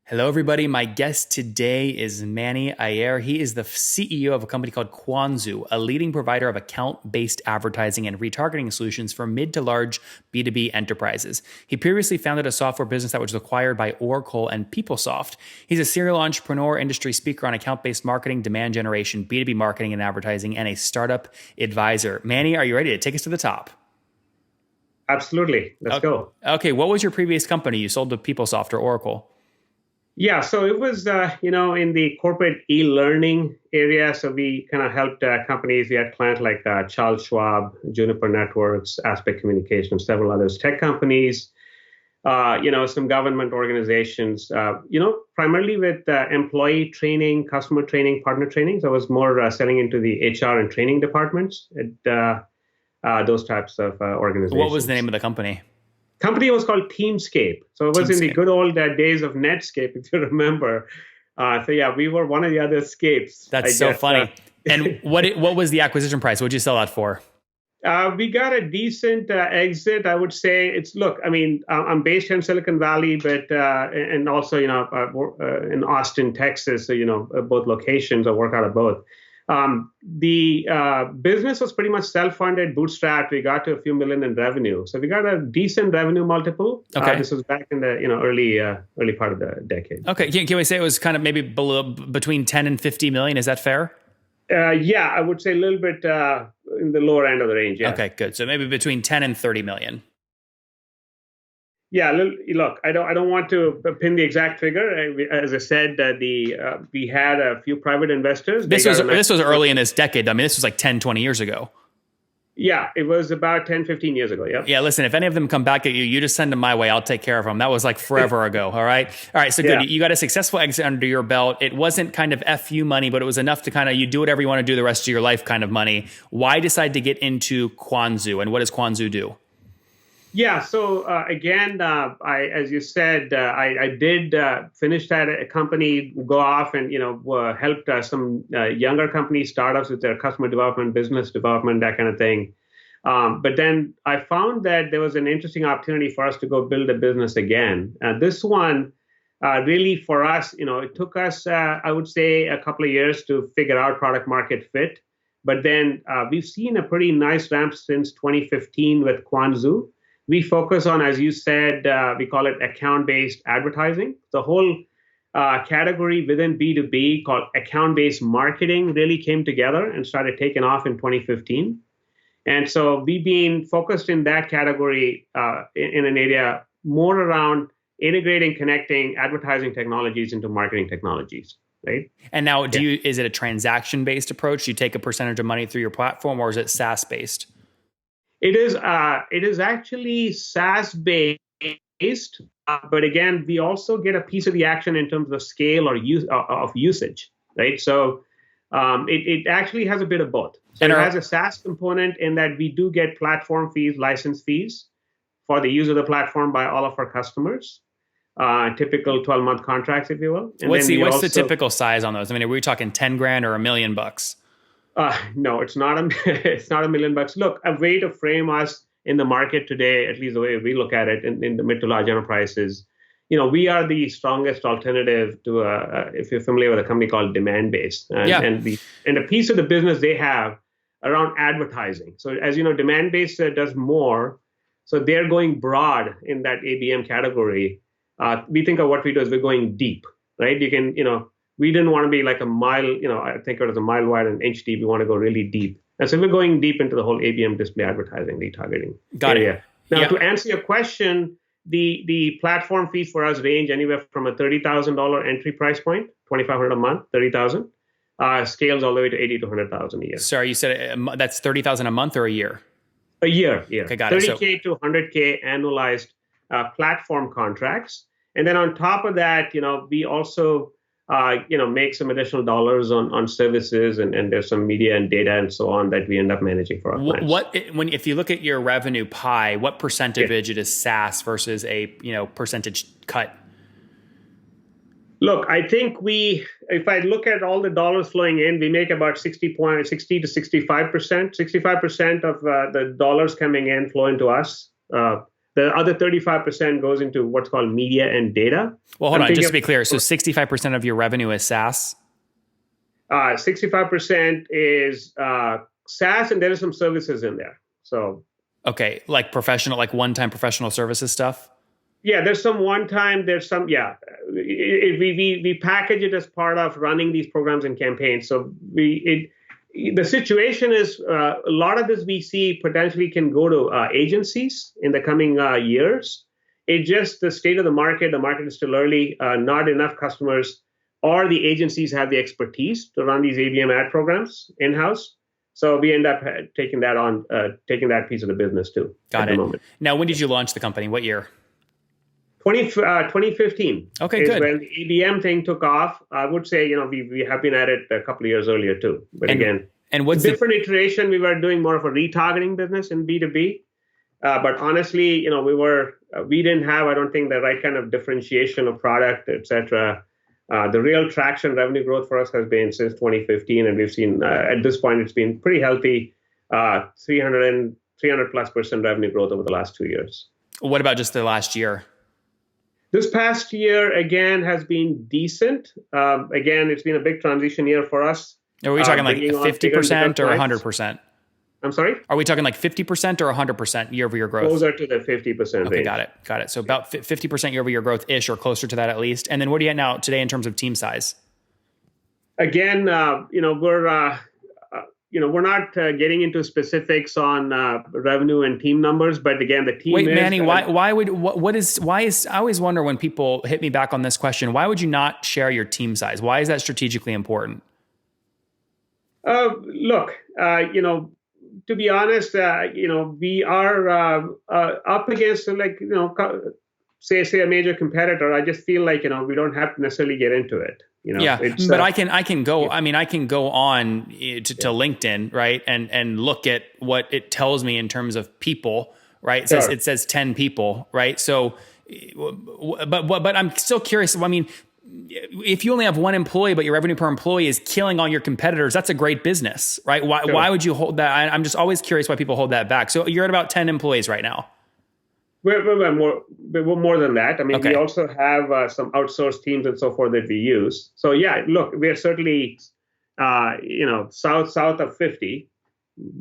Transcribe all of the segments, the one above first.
Hello, everybody. My guest today is Mani Iyer. He is the CEO of a company called Kwanzoo, a leading provider of account-based advertising and retargeting solutions for mid to large B2B enterprises. He previously founded a software business that was acquired by Oracle and PeopleSoft. He's a serial entrepreneur, industry speaker on account-based marketing, demand generation, B2B marketing and advertising, and a startup advisor. Mani, are you ready to take us to the top? Absolutely. Let's go. Okay, what was your previous company you sold to PeopleSoft or Oracle? Yeah, so it was, in the corporate e-learning area. So we kind of helped companies. We had clients like Charles Schwab, Juniper Networks, Aspect Communications, several others, tech companies, some government organizations, primarily with employee training, customer training, partner training. So I was more selling into the HR and training departments at those types of organizations. What was the name of the company? Company was called Teamscape. So it was in the good old days of Netscape, if you remember. We were one of the other scapes. That's so funny. And what was the acquisition price? What did you sell that for? We got a decent exit. I would say I'm based in Silicon Valley, but and also in Austin, Texas. So both locations. I work out of both. The business was pretty much self-funded, bootstrapped. We got to a few million in revenue, so we got a decent revenue multiple. Okay, this was back in the early part of the decade. Okay, can we say it was kind of maybe between 10 and 50 million? Is that fair? Yeah, I would say a little bit in the lower end of the range. Yeah. Okay, good. So maybe between 10 and 30 million. Yeah, look, I don't want to pin the exact figure. As I said, we had a few private investors. This was early in this decade. I mean, this was like 10, 20 years ago. Yeah, it was about 10, 15 years ago. Yeah. Yeah, listen, if any of them come back at you, you just send them my way. I'll take care of them. That was like forever ago. All right. So good. Yeah. You got a successful exit under your belt. It wasn't kind of FU money, but it was enough to kind of, you do whatever you want to do the rest of your life kind of money. Why decide to get into Kwanzoo, and what does Kwanzoo do? Yeah. So again, as you said, I did finish that company, go off and helped some younger companies, startups with their customer development, business development, that kind of thing. But then I found that there was an interesting opportunity for us to go build a business again. This one really for us, it took us, I would say, a couple of years to figure out product market fit. But then we've seen a pretty nice ramp since 2015 with Kwanzoo. We focus on, as you said, we call it account-based advertising. The whole category within B2B called account-based marketing really came together and started taking off in 2015. And so we've been focused in that category in an area more around integrating, connecting advertising technologies into marketing technologies. Right? And now, is it a transaction-based approach? Do you take a percentage of money through your platform, or is it SaaS-based? It is actually SaaS-based, but again, we also get a piece of the action in terms of scale or usage, right? So it actually has a bit of both. So it has a SaaS component in that we do get platform fees, license fees for the use of the platform by all of our customers. Typical 12-month contracts, if you will. And what's the typical size on those? I mean, are we talking 10 grand or $1 million? No, it's not it's not $1 million. Look, a way to frame us in the market today, at least the way we look at it in the mid to large enterprises, we are the strongest alternative to if you're familiar with a company called Demandbase, and a piece of the business they have around advertising. So as you know, Demandbase does more, so they're going broad in that ABM category. We think of what we do as we're going deep, right? You can, we didn't want to be like a mile, I think it was a mile wide and inch deep. We want to go really deep. And so we're going deep into the whole ABM display advertising, retargeting area. Now, to answer your question, the platform fees for us range anywhere from a $30,000 entry price point, $2,500 a month, $30,000, scales all the way to $80,000 to $100,000 a year. Sorry, you said that's $30,000 a month or a year? A year. Okay, got it. $30K to $100K annualized platform contracts. And then on top of that, we also make some additional dollars on services, and there's some media and data and so on that we end up managing for our clients. If you look at your revenue pie, what percentage of it is SaaS versus a percentage cut? Look, I think if I look at all the dollars flowing in, we make about 60 to 65%. 65% of the dollars coming in flow into us. The other 35% goes into what's called media and data. Well, hold on, just to be clear. So 65% of your revenue is SaaS? 65% is SaaS, and there is some services in there. So, okay, like professional, like one-time professional services stuff? Yeah, there's some one-time, there's some, yeah. We package it as part of running these programs and campaigns. So the situation is a lot of this we see potentially can go to agencies in the coming years. It's just the state of the market. The market is still early. Not enough customers or the agencies have the expertise to run these ABM ad programs in-house. So we end up taking that piece of the business too. Got it. Moment. Now, when did you launch the company? What year? 2015. Okay, is good. When the ABM thing took off. I would say, we have been at it a couple of years earlier too. But and what's different iteration, we were doing more of a retargeting business in B2B. But honestly, we didn't have, I don't think, the right kind of differentiation of product, et cetera. The real traction revenue growth for us has been since 2015, and we've seen at this point it's been pretty healthy, 300+ % revenue growth over the last 2 years. What about just the last year? This past year again has been decent. Again, it's been a big transition year for us. Are we talking like 50% or 100%? I'm sorry? Are we talking like 50% or 100% year-over-year growth? Closer to the 50% range. Okay, got it. So about 50% year-over-year growth-ish, or closer to that at least. And then what are you at now today in terms of team size? Again, we're not getting into specifics on revenue and team numbers, but again, the team. Wait, Mani, I always wonder when people hit me back on this question, why would you not share your team size? Why is that strategically important? Look, to be honest, we are up against say a major competitor. I just feel like we don't have to necessarily get into it. But I can go. I mean, I can go on to LinkedIn, right, and look at what it tells me in terms of people, right? It says 10 people, right? So, but I'm still curious. I mean, if you only have one employee, but your revenue per employee is killing all your competitors, that's a great business, right? Why would you hold that? I'm just always curious why people hold that back. So you're at about 10 employees right now. We're more than that. I mean, We also have some outsourced teams and so forth that we use. So yeah, look, we're certainly, south of 50,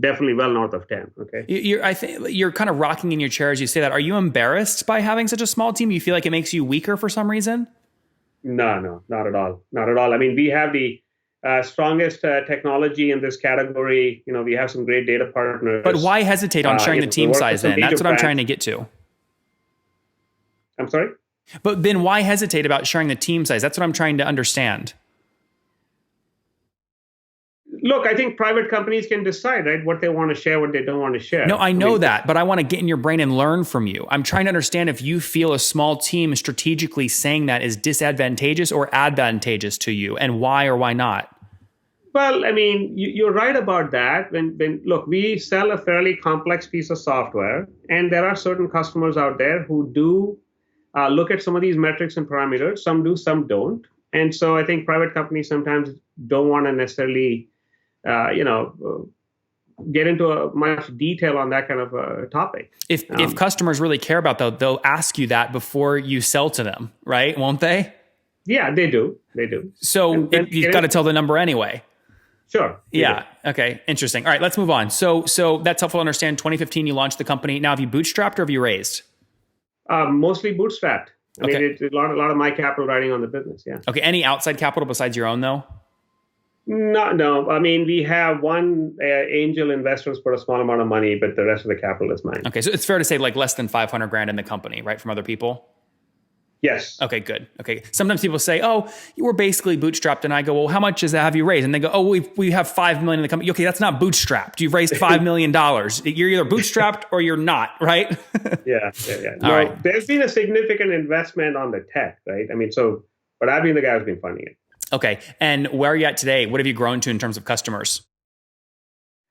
definitely well north of 10. Okay. I think you're kind of rocking in your chair as you say that. Are you embarrassed by having such a small team? You feel like it makes you weaker for some reason? No, not at all. Not at all. I mean, we have the strongest technology in this category. We have some great data partners. But why hesitate on sharing the team size then? That's what I'm trying to get to. I'm sorry? But then why hesitate about sharing the team size? That's what I'm trying to understand. Look, I think private companies can decide, right, what they want to share, what they don't want to share. No, I know that, but I want to get in your brain and learn from you. I'm trying to understand if you feel a small team strategically saying that is disadvantageous or advantageous to you, and why or why not. Well, I mean, you're right about that. Look, we sell a fairly complex piece of software, and there are certain customers out there who do look at some of these metrics and parameters. Some do, some don't. And so I think private companies sometimes don't want to necessarily get into much detail on that kind of topic. If customers really care about that, they'll ask you that before you sell to them, right? Won't they? Yeah, they do. They do. So you've got to tell the number anyway. Sure. Yeah. Okay. Interesting. All right, let's move on. So that's helpful to understand. 2015, you launched the company. Now, have you bootstrapped or have you raised? Mostly bootstrapped. I mean, it's a lot of my capital riding on the business. Yeah. Okay. Any outside capital besides your own, though? No. I mean, we have one angel investors put a small amount of money, but the rest of the capital is mine. Okay. So it's fair to say like less than $500,000 in the company, right? From other people? Yes. Okay, good. Okay. Sometimes people say, "Oh, you were basically bootstrapped," and I go, "Well, how much have you raised?" And they go, "Oh, we have $5 million in the company." Okay, that's not bootstrapped. You've raised $5 million. You're either bootstrapped or you're not, right? Yeah. No, right. There's been a significant investment on the tech, right? I mean, but I've been the guy who's been funding it. Okay. And where are you at today? What have you grown to in terms of customers?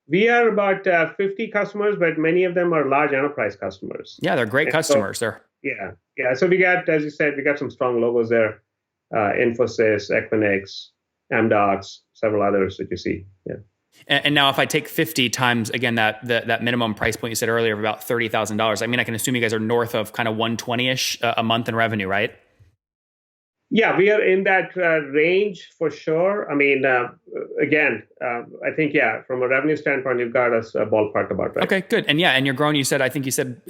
We are about 50 customers, but many of them are large enterprise customers. Yeah, they're great customers. Yeah. So we got, as you said, some strong logos there. Infosys, Equinix, Amdocs, several others that you see. Yeah. And now if I take 50 times, again, that minimum price point you said earlier of about $30,000, I mean, I can assume you guys are north of kind of 120-ish a month in revenue, right? Yeah, we are in that range for sure. I mean, again, I think, yeah, from a revenue standpoint, you've got us a ballpark about right. Okay, good. And yeah, and you're growing, I think you said,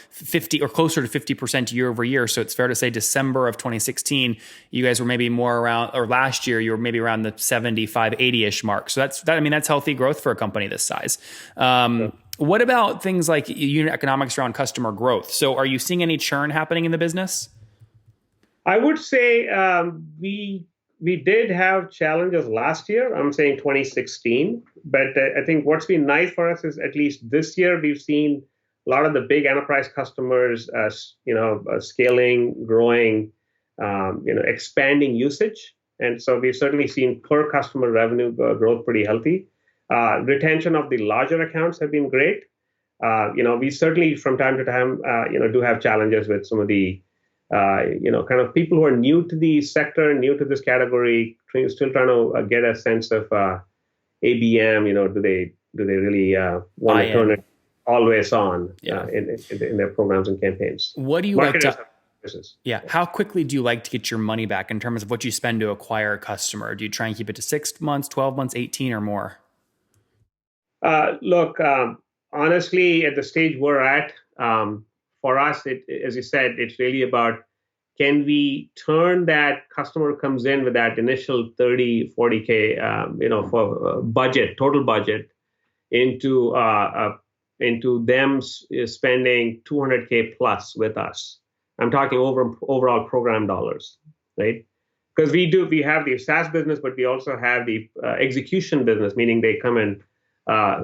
50 or closer to 50% year over year. So it's fair to say December of 2016, you guys were maybe more around, or last year, you were maybe around the 75, 80-ish mark. So that's healthy growth for a company this size. Sure. What about things like unit economics around customer growth? So are you seeing any churn happening in the business? I would say we did have challenges last year. I'm saying 2016, but I think what's been nice for us is at least this year we've seen a lot of the big enterprise customers, scaling, growing, expanding usage, and so we've certainly seen per customer revenue growth pretty healthy. Retention of the larger accounts have been great. We certainly from time to time, do have challenges with some of the kind of people who are new to the sector, new to this category, still trying to get a sense of ABM. Do they really want to turn it always on in their programs and campaigns? What do you like to? Yeah. How quickly do you like to get your money back in terms of what you spend to acquire a customer? Do you try and keep it to 6 months, 12 months, 18 or more? Look, honestly, at the stage we're at, for us, as you said, it's really about can we turn that customer comes in with that initial 30, 40K, for budget, total budget, into them spending 200K plus with us. I'm talking overall program dollars, right? Because we have the SaaS business, but we also have the execution business, meaning they come and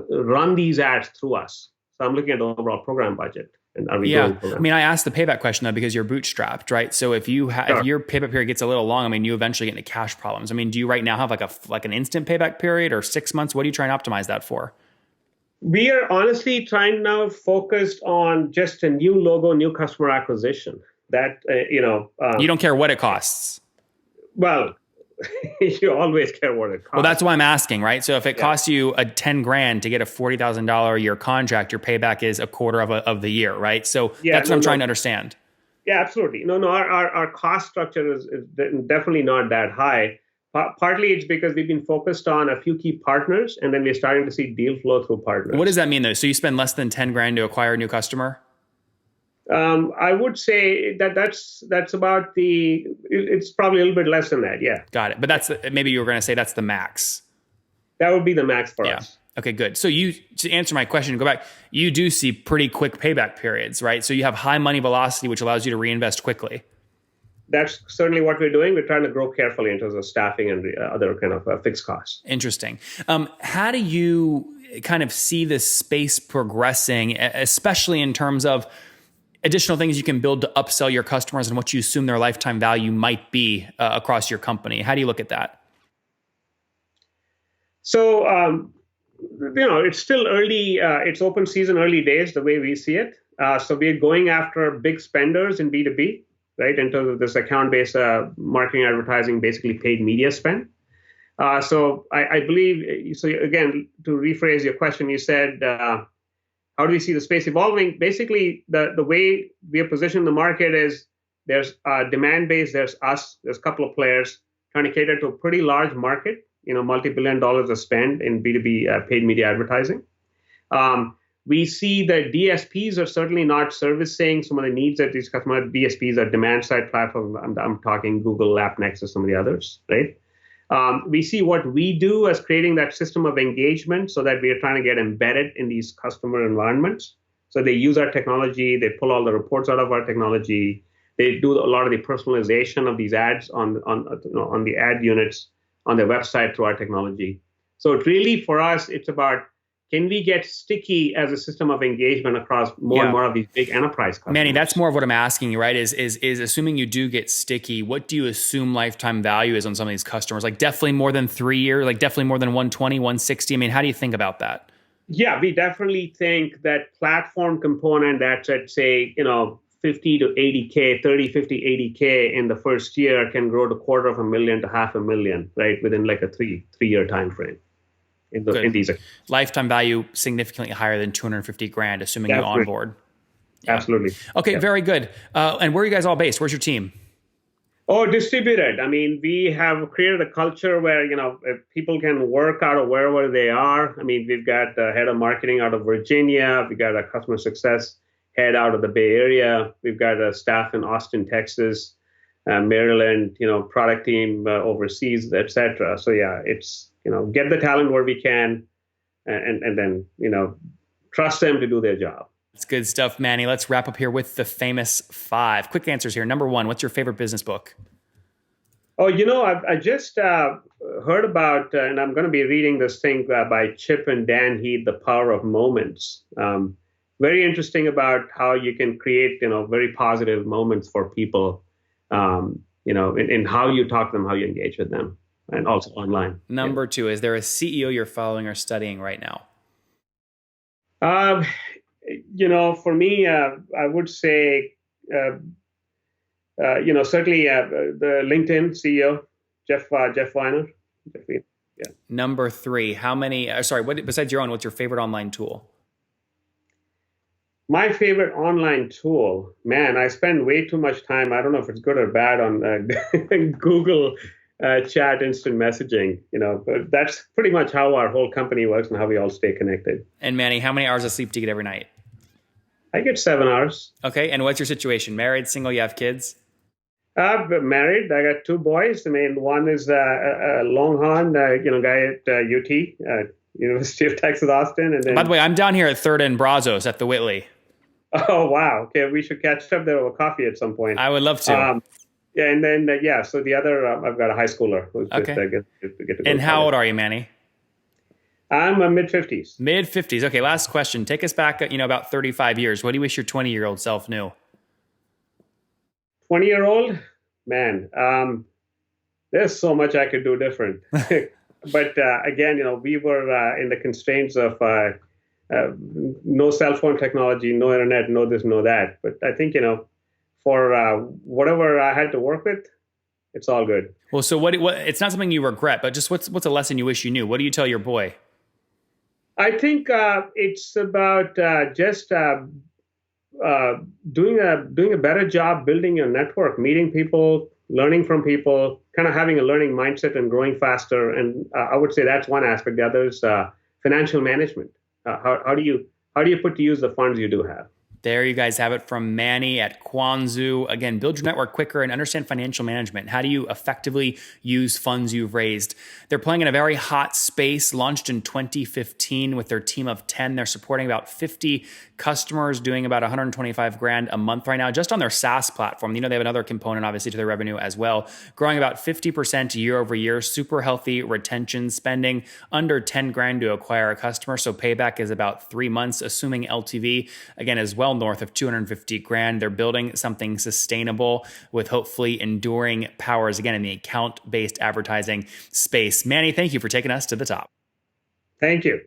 run these ads through us. So I'm looking at the overall program budget. And are we I mean, I asked the payback question though because you're bootstrapped, right? So if you if your payback period gets a little long, I mean, you eventually get into cash problems. I mean, do you right now have like an instant payback period or 6 months? What are you trying to optimize that for? We are honestly trying now focused on just a new logo, new customer acquisition. That you don't care what it costs. Well, you always care what it costs. Well, that's why I'm asking, right? So if it costs you $10,000 to get a $40,000 a year contract, your payback is a quarter of the year, right? So that's what I'm trying to understand. Yeah, absolutely. No, our cost structure is definitely not that high. Partly it's because we've been focused on a few key partners, and then we're starting to see deal flow through partners. What does that mean, though? So you spend less than $10,000 to acquire a new customer? I would say that's about it's probably a little bit less than that. Yeah. Got it. But maybe you were going to say that's the max. That would be the max for us. Okay, good. So to answer my question, go back, you do see pretty quick payback periods, right? So you have high money velocity, which allows you to reinvest quickly. That's certainly what we're doing. We're trying to grow carefully in terms of staffing and other kind of fixed costs. Interesting. How do you kind of see this space progressing, especially in terms of additional things you can build to upsell your customers and what you assume their lifetime value might be across your company? How do you look at that? So, it's still early. It's open season, early days, the way we see it. So we're going after big spenders in B2B, right? In terms of this account-based marketing, advertising, basically paid media spend. So I believe, so again, to rephrase your question, you said, how do we see the space evolving? Basically, the way we are positioned in the market is there's demand base, there's us, there's a couple of players trying to cater to a pretty large market, multi-billion dollars of spend in B2B paid media advertising. We see that DSPs are certainly not servicing some of the needs that these customers, DSPs are demand-side platforms. I'm talking Google, AppNexus, some of the others, right? We see what we do as creating that system of engagement so that we are trying to get embedded in these customer environments. So they use our technology, they pull all the reports out of our technology, they do a lot of the personalization of these ads on the ad units on their website through our technology. So it really, for us, it's about, can we get sticky as a system of engagement across more and more of these big enterprise customers? Manny, that's more of what I'm asking you, right? Is assuming you do get sticky, what do you assume lifetime value is on some of these customers? Like definitely more than 3 years, like definitely more than 120, 160. I mean, how do you think about that? Yeah, we definitely think that platform component that's at, say, 50 to 80K, 30, 50, 80K in the first year can grow to $250,000 to $500,000, right? Within like a three-year time frame. in these. Lifetime value significantly higher than 250 grand, assuming you Absolutely. onboard. Yeah. Absolutely. Okay, Yeah. very good. And where are you guys all based? Where's your team? Oh, distributed. I mean, we have created a culture where, if people can work out of wherever they are. I mean, we've got a head of marketing out of Virginia. We've got a customer success head out of the Bay Area. We've got a staff in Austin, Texas, Maryland, product team overseas, et cetera. So yeah, it's, get the talent where we can and then, trust them to do their job. That's good stuff, Manny. Let's wrap up here with the famous 5. Quick answers here. Number 1, what's your favorite business book? Oh, I just heard about, and I'm going to be reading this thing by Chip and Dan Heath, The Power of Moments. Very interesting about how you can create, very positive moments for people, in how you talk to them, how you engage with them, and also online. Number 2, is there a CEO you're following or studying right now? For me, I would say, certainly the LinkedIn CEO, Jeff Weiner. Yeah. Number 3, what besides your own, what's your favorite online tool? My favorite online tool, man, I spend way too much time. I don't know if it's good or bad on Google chat instant messaging, but that's pretty much how our whole company works and how we all stay connected. And Manny, how many hours of sleep do you get every night? I get 7 hours. Okay. And what's your situation? Married, single, you have kids? Married. I got 2 boys. I mean, one is a Longhorn, guy at UT, University of Texas, Austin. And then, by the way, I'm down here at 3rd and Brazos at the Whitley. Oh, wow. Okay. We should catch up there over coffee at some point. I would love to. Yeah. And then, so the other, I've got a high schooler who's okay. Just get to go. And how old are you, Manny? I'm a mid-50s. Mid-50s. Okay, last question. Take us back, about 35 years. What do you wish your 20-year-old self knew? 20-year-old? Man, there's so much I could do different. But again, we were in the constraints of no cell phone technology, no internet, no this, no that. But I think, for whatever I had to work with, it's all good. Well, so what it's not something you regret, but just what's a lesson you wish you knew? What do you tell your boy? I think it's about just doing a better job building your network, meeting people, learning from people, kind of having a learning mindset and growing faster. And I would say that's one aspect. The other is financial management. How do you put to use the funds you do have? There you guys have it from Mani at Kwanzoo. Again, build your network quicker and understand financial management. How do you effectively use funds you've raised? They're playing in a very hot space, launched in 2015 with their team of 10. They're supporting about 50 customers, doing about 125 grand a month right now, just on their SaaS platform. They have another component, obviously, to their revenue as well, growing about 50% year over year, super healthy retention, spending under 10 grand to acquire a customer. So payback is about 3 months, assuming LTV, again, is well north of 250 grand. They're building something sustainable with hopefully enduring powers, again, in the account-based advertising space. Manny, thank you for taking us to the top. Thank you.